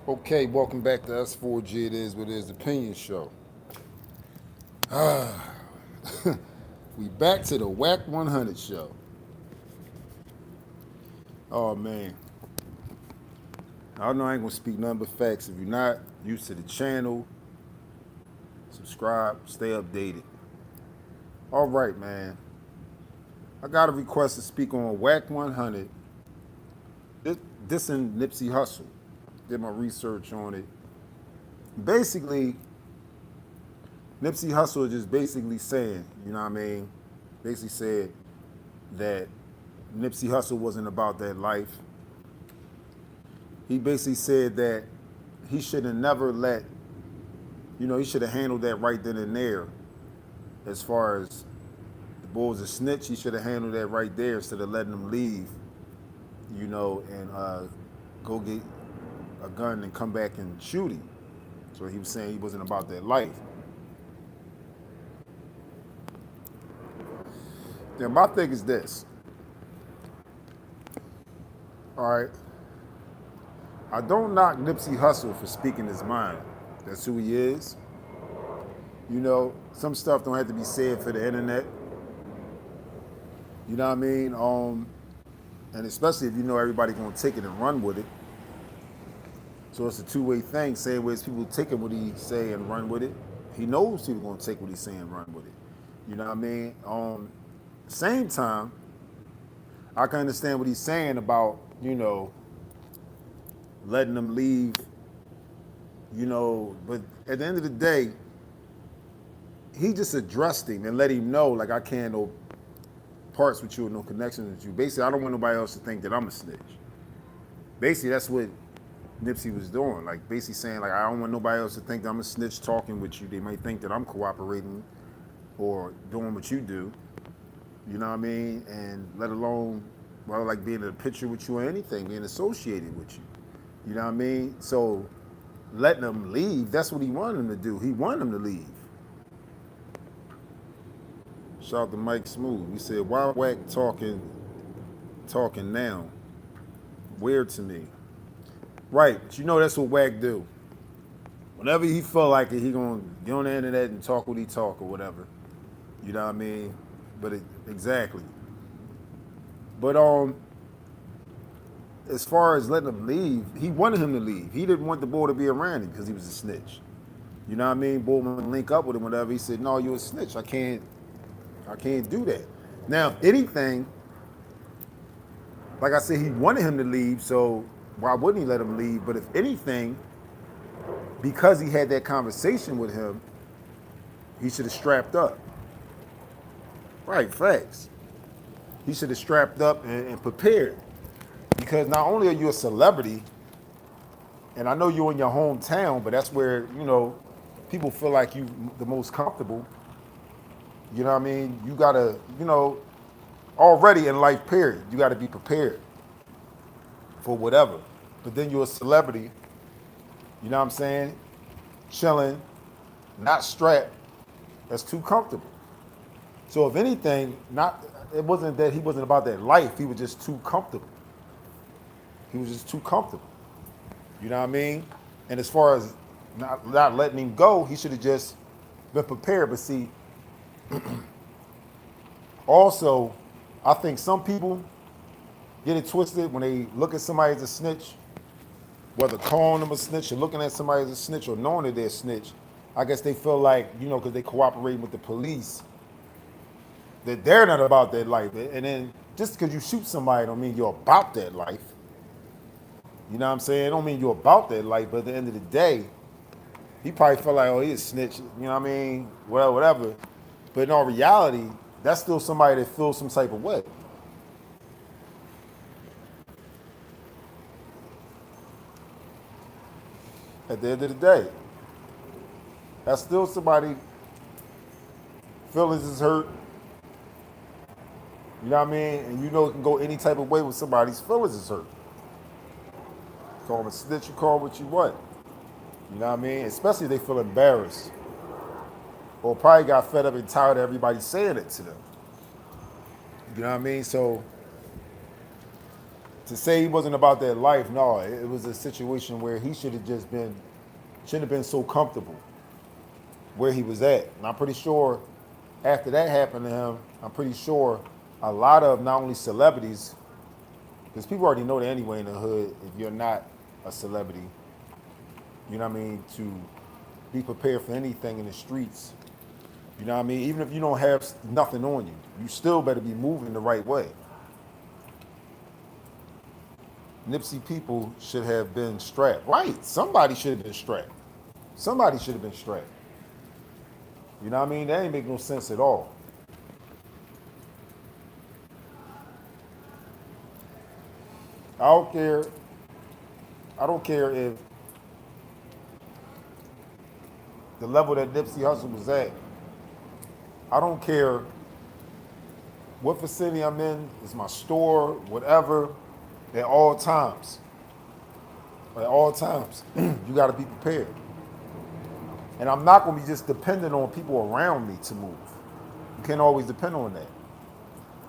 Okay, welcome back to S.4.G. It is what it is, opinion show. We back to the WACK 100 show. Oh man, I know I ain't gonna speak nothing but facts. If you're not used to the channel, subscribe, stay updated. All right, man. I got a request to speak on WACK 100. This and Nipsey Hussle. Did my research on it. Basically, Nipsey Hussle is just basically saying, you know what I mean? Basically said that Nipsey Hussle wasn't about that life. He basically said that he should have never let, he should have handled that right then and there. As far as the boy was a snitch, he should have handled that right there instead of letting him leave, and go get a gun and come back and shoot him. So he was saying he wasn't about that life. Now, my thing is this. All right. I don't knock Nipsey Hussle for speaking his mind. That's who he is. Some stuff don't have to be said for the internet. You know what I mean? And especially if you know everybody gonna take it and run with it. So it's a two-way thing. Same way as people taking what he say and run with it. He knows people gonna take what he's saying and run with it. You know what I mean? Same time, I can understand what he's saying about, letting them leave, but at the end of the day, he just addressed him and let him know, like, I can't no parts with you and no connections with you. Basically, I don't want nobody else to think that I'm a snitch. Basically, that's what Nipsey was doing. Like, basically saying, like, I don't want nobody else to think that I'm a snitch talking with you. They might think that I'm cooperating or doing what you do. You know what I mean? And let alone, well, like being in a picture with you or anything, being associated with you. You know what I mean? So letting them leave, that's what he wanted them to do. He wanted them to leave. Shout out to Mike Smooth. He said, why WACK talking now? Weird to me. Right, but that's what WACK do. Whenever he feel like it, he gonna get on the internet and talk what he talk or whatever. You know what I mean? But exactly. But as far as letting him leave, he wanted him to leave. He didn't want the boy to be around him because he was a snitch. You know what I mean? Boy wanted to link up with him, whatever. He said, no, you're a snitch. I can't do that. Now, if anything, like I said, he wanted him to leave, so why wouldn't he let him leave? But if anything, because he had that conversation with him, he should have strapped up. Right, facts. He should have strapped up and prepared. Because not only are you a celebrity, and I know you're in your hometown, but that's where, people feel like you the most comfortable. You know what I mean? You gotta, already in life, period, you gotta be prepared for whatever. But then you're a celebrity, you know what I'm saying? Chilling, not strapped, that's too comfortable. So if anything, it wasn't that he wasn't about that life, he was just too comfortable. He was just too comfortable. You know what I mean? And as far as not letting him go, he should have just been prepared. But see, also, I think some people get it twisted when they look at somebody as a snitch, whether calling them a snitch or looking at somebody as a snitch or knowing that they're a snitch. I guess they feel like, because they cooperating with the police, that they're not about that life. And then just because you shoot somebody don't mean you're about that life. You know what I'm saying? It don't mean you're about that life, but at the end of the day, he probably felt like, oh, he's a snitch, you know what I mean? Well, whatever. But in all reality, that's still somebody that feels some type of way. At the end of the day, that's still somebody feelings is hurt. You know what I mean? And it can go any type of way when somebody's feelings is hurt. Call them a snitch, you call what you want. You know what I mean? Especially if they feel embarrassed. Or probably got fed up and tired of everybody saying it to them. You know what I mean? So to say he wasn't about that life, no, it was a situation where he should have just been, shouldn't have been so comfortable where he was at. And I'm pretty sure after that happened to him, I'm pretty sure a lot of not only celebrities, because people already know that anyway in the hood, if you're not a celebrity, you know what I mean, to be prepared for anything in the streets. You know what I mean? Even if you don't have nothing on you, you still better be moving the right way. Nipsey people should have been strapped. Right, somebody should have been strapped. Somebody should have been strapped. You know what I mean? That ain't make no sense at all. I don't care. I don't care if the level that Nipsey Hussle was at. I don't care what vicinity I'm in, it's my store, whatever, at all times. At all times, you gotta be prepared. And I'm not gonna be just dependent on people around me to move. You can't always depend on that.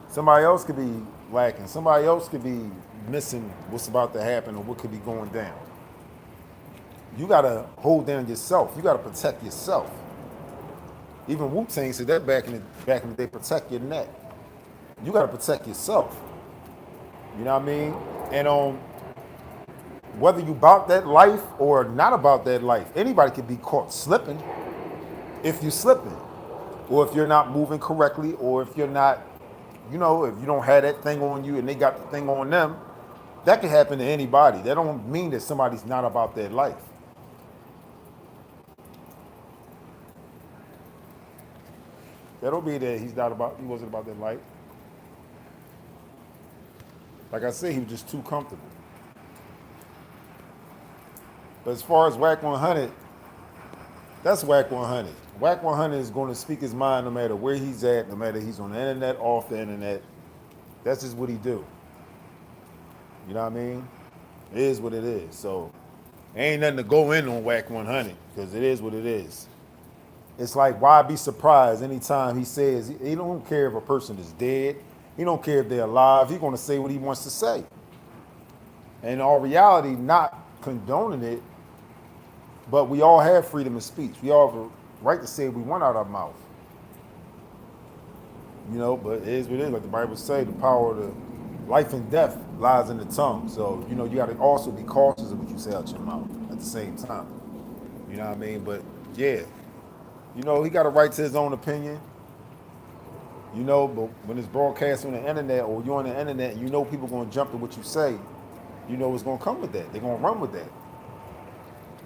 Somebody else could be lacking. Somebody else could be missing what's about to happen or what could be going down. You gotta hold down yourself. You gotta protect yourself. Even Wu-Tang said that back in the day, protect your neck. You gotta protect yourself. You know what I mean? And whether you about that life or not about that life, anybody could be caught slipping if you're slipping. Or if you're not moving correctly, or if you're not, you know, if you don't have that thing on you and they got the thing on them, that can happen to anybody. That don't mean that somebody's not about their life. That don't mean that he wasn't about that life. Like I said, he was just too comfortable. But as far as WACK 100, that's WACK 100. WACK 100 is going to speak his mind no matter where he's at, no matter he's on the internet, off the internet. That's just what he do. You know what I mean? It is what it is. So ain't nothing to go in on WACK 100 because it is what it is. It's like, why be surprised anytime he says, he don't care if a person is dead. He don't care if they're alive. He's going to say what he wants to say. And in all reality, not condoning it, but we all have freedom of speech. We all have a right to say what we want out of our mouth. You know, but it is what it is. Like the Bible say, the power of the life and death lies in the tongue. So, you know, you got to also be cautious of what you say out your mouth at the same time. You know what I mean? But yeah, you know, he got a right to his own opinion. You know, but when it's broadcast on the internet or you're on the internet and you know people going to jump to what you say, you know it's going to come with that. They're going to run with that.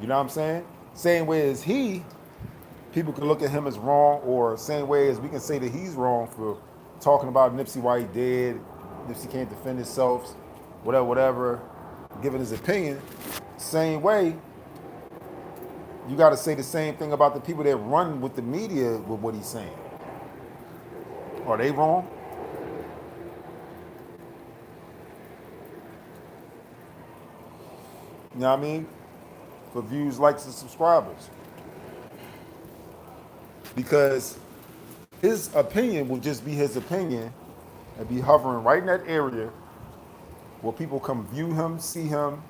You know what I'm saying? Same way as people can look at him as wrong, or same way as we can say that he's wrong for talking about Nipsey while he dead, Nipsey can't defend himself, whatever, giving his opinion. Same way, you got to say the same thing about the people that run with the media with what he's saying. Are they wrong? You know what I mean? For views, likes, and subscribers. Because his opinion will just be his opinion and be hovering right in that area where people come view him, see him,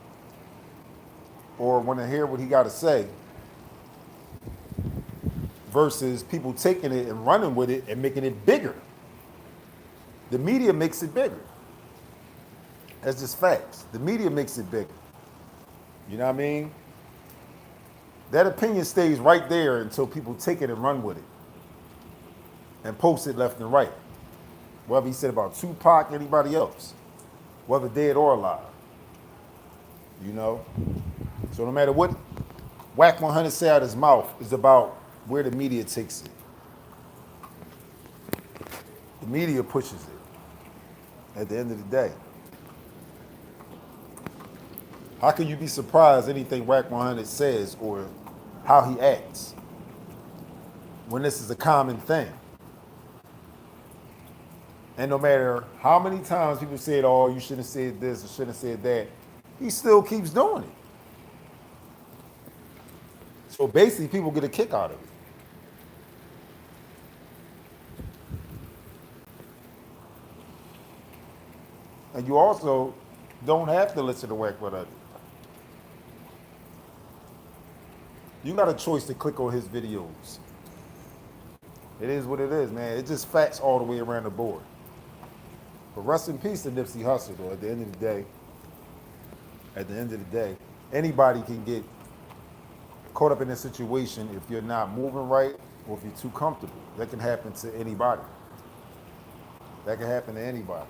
or want to hear what he got to say, versus people taking it and running with it and making it bigger. The media makes it bigger. That's just facts. The media makes it bigger. You know what I mean? That opinion stays right there until people take it and run with it and post it left and right. Whether he said about Tupac, anybody else, whether dead or alive. You know? So no matter what WACK 100 say out his mouth is about where the media takes it. The media pushes it at the end of the day. How can you be surprised anything WACK 100 says or how he acts when this is a common thing? And no matter how many times people said, oh, you shouldn't have said this or shouldn't have said that, he still keeps doing it. So basically, people get a kick out of it. And you also don't have to listen to WACK, but you got a choice to click on his videos. It is what it is, man. It's just facts all the way around the board. But rest in peace to Nipsey Hussle, though. At the end of the day, anybody can get caught up in a situation if you're not moving right or if you're too comfortable. That can happen to anybody. That can happen to anybody.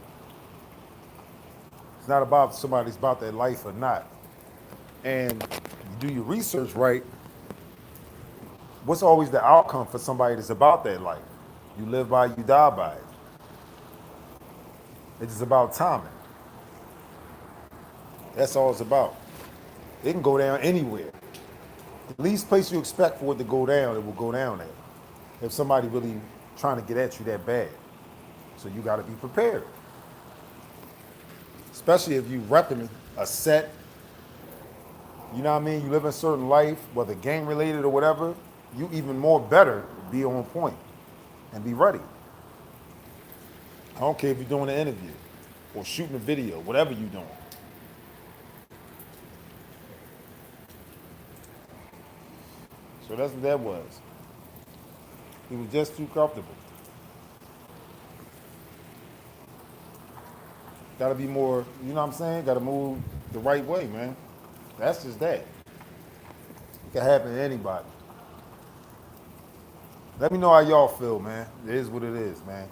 It's not about somebody's about their life or not. And you do your research right, what's always the outcome for somebody that's about that life? You live by it, you die by it. It's just about timing. That's all it's about. It can go down anywhere. The least place you expect for it to go down, it will go down there. If somebody really trying to get at you that bad. So you got to be prepared. Especially if you repping a set, you know what I mean? You live a certain life, whether gang related or whatever, you even more better be on point and be ready. I don't care if you're doing an interview or shooting a video, whatever you're doing. So that's what that was. He was just too comfortable. Got to be more, you know what I'm saying? Got to move the right way, man. That's just that. It can happen to anybody. Let me know how y'all feel, man. It is what it is, man.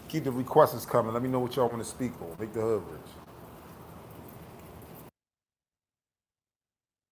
Keep the requests coming. Let me know what y'all want to speak on. Make the hood rich.